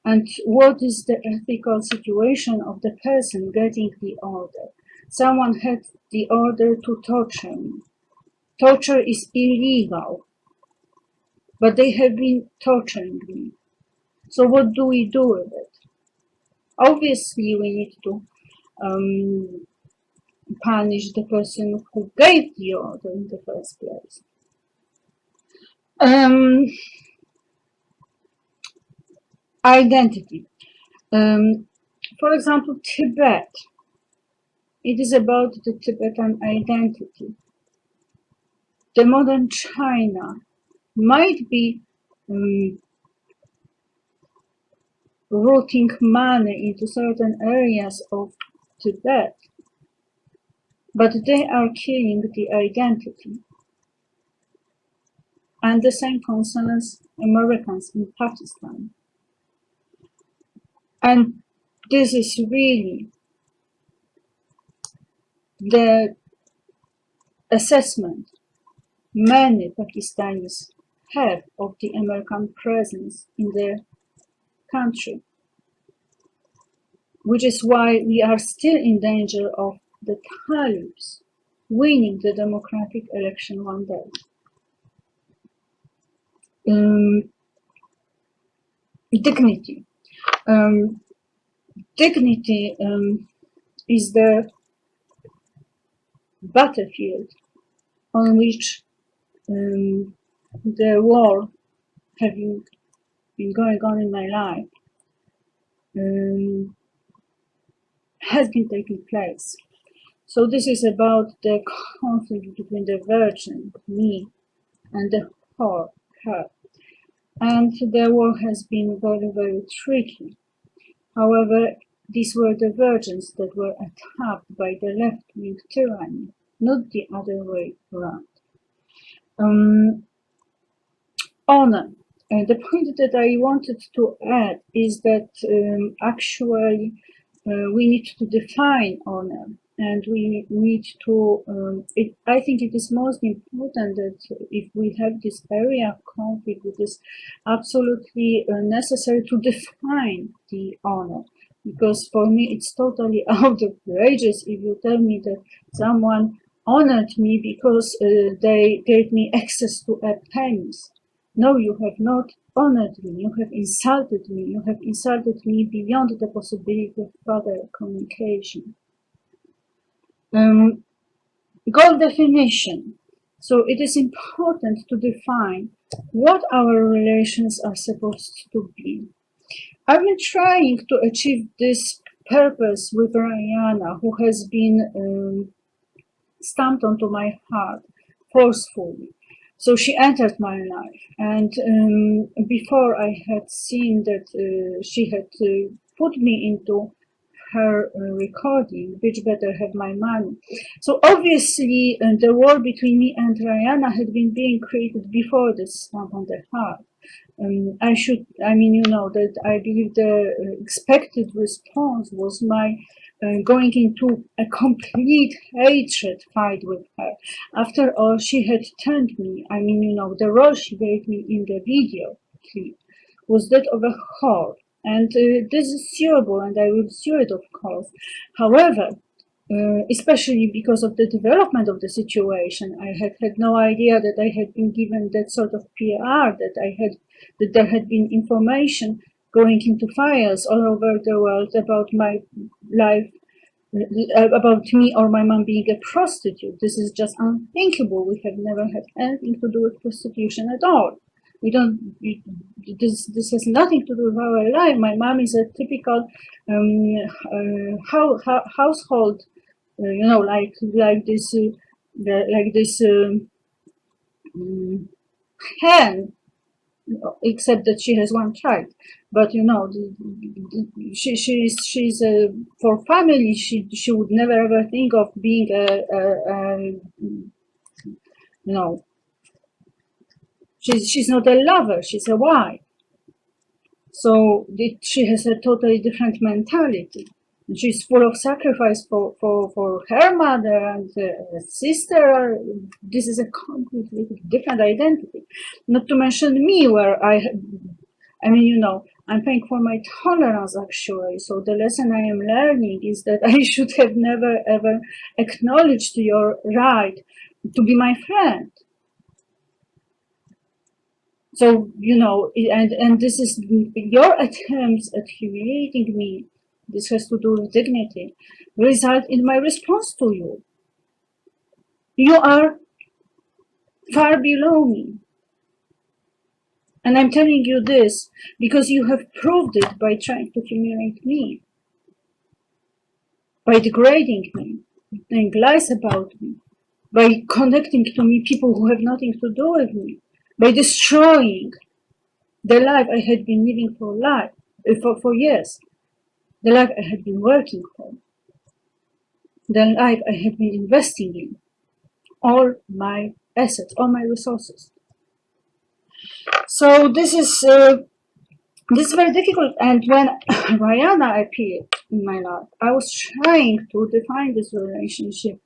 And what is the ethical situation of the person getting the order? Someone had the order to torture me. Torture is illegal, but they have been torturing me. So what do we do with it? Obviously, we need to punish the person who gave the order in the first place. Identity. For example, Tibet. It is about the Tibetan identity. The modern China might be routing money into certain areas of Tibet, but they are killing the identity. And the same concerns Americans in Pakistan. And this is really the assessment many Pakistanis have of the American presence in their country, which is why we are still in danger of the Talibs winning the democratic election one day. Dignity. Dignity is the battlefield on which the war having been going on in my life has been taking place. So this is about the conflict between the virgin, me, and the whore, her. And the war has been very, very tricky. However, these were the virgins that were attacked by the left-wing tyranny, not the other way around. Honor. The point that I wanted to add is that actually we need to define honor, and we need to, I think it is most important that if we have this area of conflict, it is absolutely necessary to define the honor. Because for me, it's totally outrageous if you tell me that someone honored me because they gave me access to a penis. No, you have not honored me, you have insulted me, you have insulted me beyond the possibility of further communication. Goal definition. So it is important to define what our relations are supposed to be. I've been trying to achieve this purpose with Rihanna, who has been stamped onto my heart forcefully. So she entered my life, and before I had seen that she had put me into her recording, Bitch Better Have My Money. So obviously the war between me and Rihanna had been being created before this stamp on the heart. That I believe the expected response was my going into a complete hatred fight with her. After all, she had turned me, the role she gave me in the video clip was that of a whore. And this is suable, and I will sue it, of course. However, especially because of the development of the situation, I had no idea that I had been given that sort of PR, that there had been information going into files all over the world about my life, about me or my mom being a prostitute. This is just unthinkable. We have never had anything to do with prostitution at all. This has nothing to do with our life. My mom is a typical household, like this hen, except that she has one child. But she's for family. She would never ever think of being she's not a lover. She's a wife. So she has a totally different mentality. She's full of sacrifice for her mother and sister. This is a completely different identity. Not to mention me, where I I mean, I'm paying for my tolerance actually. So the lesson I am learning is that I should have never ever acknowledged your right to be my friend. So, and this is your attempts at humiliating me. This has to do with dignity. Result in my response to you. You are far below me. And I'm telling you this because you have proved it by trying to humiliate me, by degrading me, saying lies about me, by connecting to me people who have nothing to do with me, by destroying the life I had been living for years, the life I had been working for, the life I had been investing in, all my assets, all my resources. So this is very difficult. And when Rihanna appeared in my life, I was trying to define this relationship.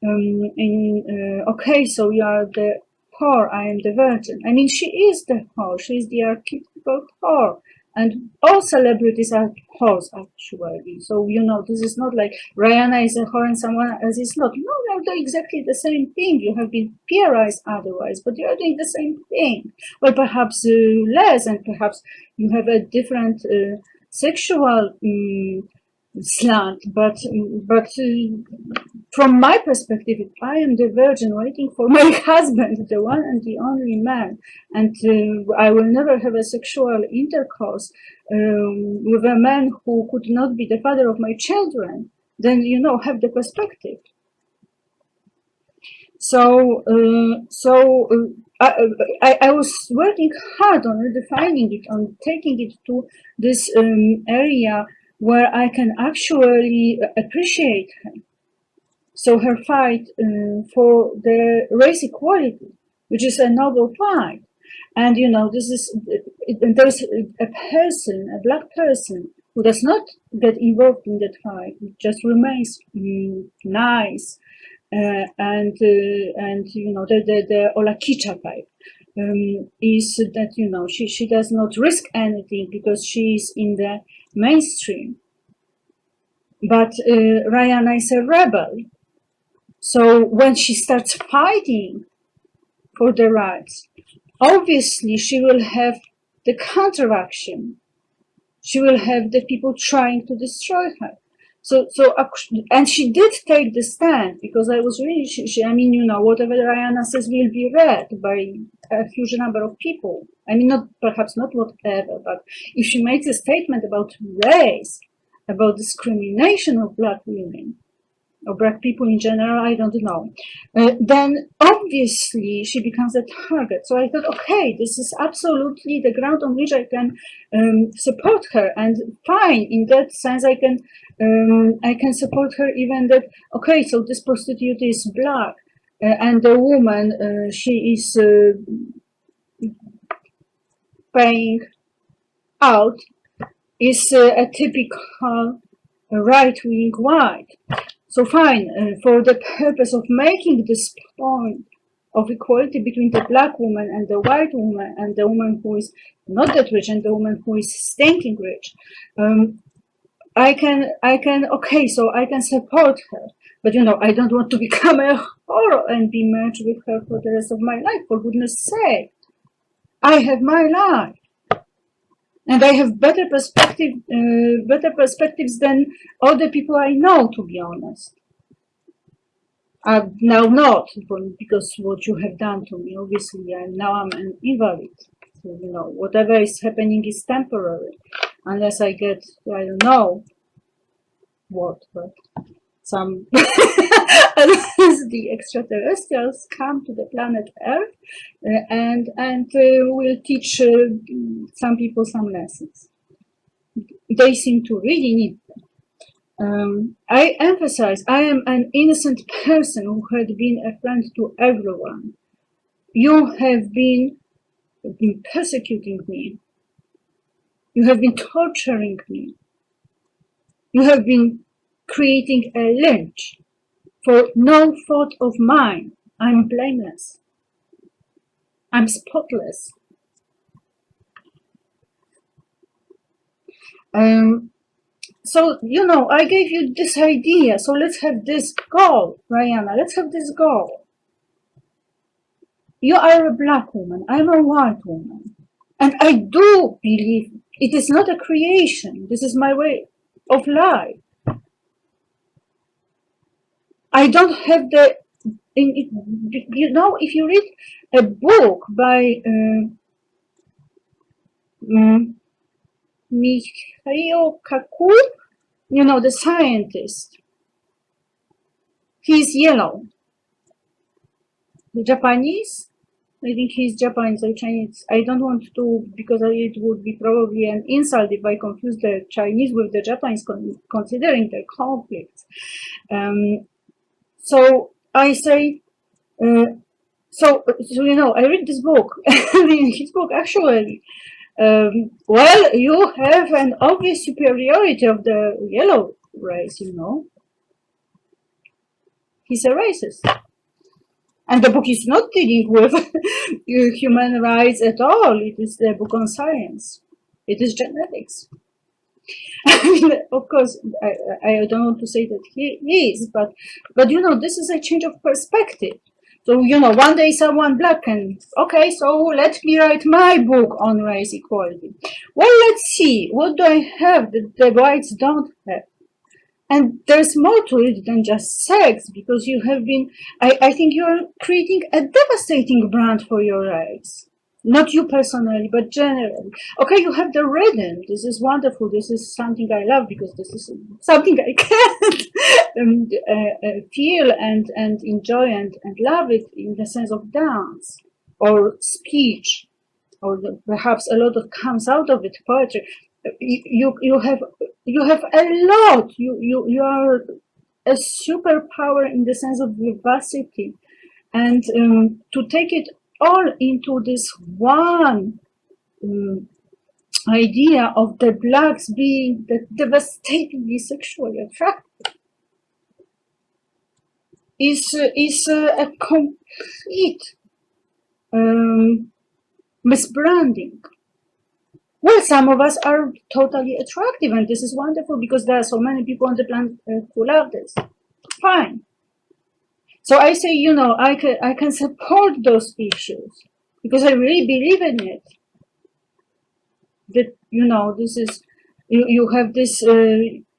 Okay, so you are the whore, I am the virgin. I mean, she is the whore. She is the archetypal whore. And all celebrities are whores, actually. So, this is not like Rihanna is a whore and someone else is not. No, they're doing exactly the same thing. You have been PRized otherwise, but you're doing the same thing. Well, perhaps less, and perhaps you have a different sexual slant, but from my perspective, I am the virgin waiting for my husband, the one and the only man, and I will never have a sexual intercourse with a man who could not be the father of my children. Then have the perspective. So I was working hard on redefining it, on taking it to this area where I can actually appreciate her. So her fight for the race equality, which is a noble fight. And this is, there's a person, a black person, who does not get involved in that fight, just remains nice, and the Olakicha type is that she does not risk anything because she's in the mainstream. But Rihanna is a rebel, so when she starts fighting for the rights, obviously she will have the counteraction. She will have the people trying to destroy her. So, and she did take the stand, because I was really, I mean, whatever Rihanna says will be read by a huge number of people. I mean, perhaps not whatever, but if she makes a statement about race, about discrimination of black women, or black people in general, I don't know, then obviously she becomes a target. So I thought, okay, this is absolutely the ground on which I can support her, and fine, in that sense I can support her even that, okay, so this prostitute is black, and the woman she is paying out is a typical right-wing white. So fine, for the purpose of making this point of equality between the black woman and the white woman, and the woman who is not that rich and the woman who is stinking rich, I can, okay, so I can support her. But I don't want to become a whore and be merged with her for the rest of my life, for goodness sake. I have my life. And I have better perspectives than all the people I know, to be honest. Now not, because what you have done to me, obviously, now I'm an invalid. So, whatever is happening is temporary, unless I get, I don't know what, but some, unless the extraterrestrials come to the planet Earth and will teach some people some lessons. They seem to really need them. I emphasize, I am an innocent person who had been a friend to everyone. You have been persecuting me. You have been torturing me. You have been creating a lynch for no fault of mine. I'm blameless. I'm spotless. So, you know, I gave you this idea. So let's have this goal, Rihanna. Let's have this goal. You are a black woman. I'm a white woman. And I do believe it is not a creation. This is my way of life. I don't have the, you know, if you read a book by Mikhail Kakur, you know, the scientist, he's yellow. The Japanese, I think he's Japanese or Chinese. I don't want to, because it would be probably an insult if I confuse the Chinese with the Japanese, considering their conflicts. So I say, so you know, I read this book. In his book, actually, well, you have an obvious superiority of the yellow race, you know. He's a racist. And the book is not dealing with human rights at all. It is the book on science. It is genetics. Of course, I don't want to say that he is, but you know, this is a change of perspective. So, you know, one day someone black can, okay, so let me write my book on race equality. Well, let's see, what do I have that the whites don't have? And there's more to it than just sex, because you have been, I think you're creating a devastating brand for your race. Not you personally, but generally. Okay, you have the rhythm. This is wonderful. This is something I love, because this is something I can feel and enjoy and love it in the sense of dance or speech, or perhaps a lot of comes out of it, poetry. You have a lot. You are a superpower in the sense of vivacity, and to take it all into this one idea of the blacks being the devastatingly sexually attractive is a complete misbranding. Well, some of us are totally attractive, and this is wonderful, because there are so many people on the planet who love this. Fine. So I say, you know, I can support those issues, because I really believe in it. That, you know, this is, you have this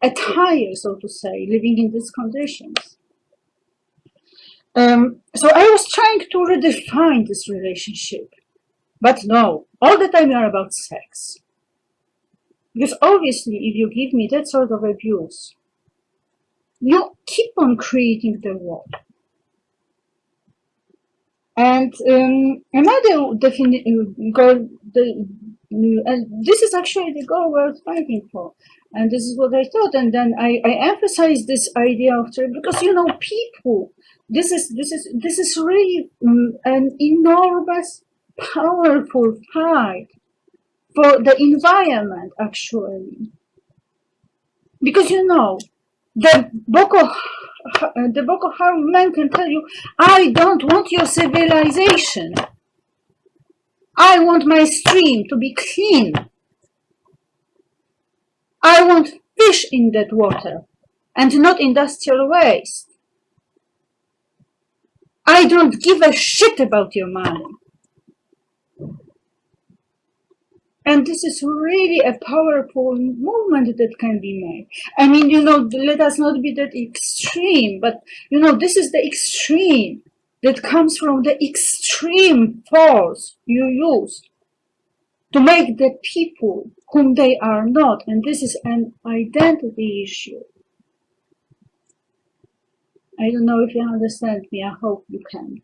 attire, so to say, living in these conditions. So I was trying to redefine this relationship, but no, all the time you are about sex. Because obviously, if you give me that sort of abuse, you keep on creating the wall. And another goal, and this is actually the goal worth fighting for. And this is what I thought. And then I emphasize this idea of trade, because, you know, people, this is really an enormous, powerful fight for the environment, actually. Because, you know, the Boko Haram men can tell you, I don't want your civilization. I want my stream to be clean. I want fish in that water and not industrial waste. I don't give a shit about your money. And this is really a powerful movement that can be made. I mean, you know, let us not be that extreme, but, you know, this is the extreme that comes from the extreme force you use to make the people whom they are not. And this is an identity issue. I don't know if you understand me. I hope you can.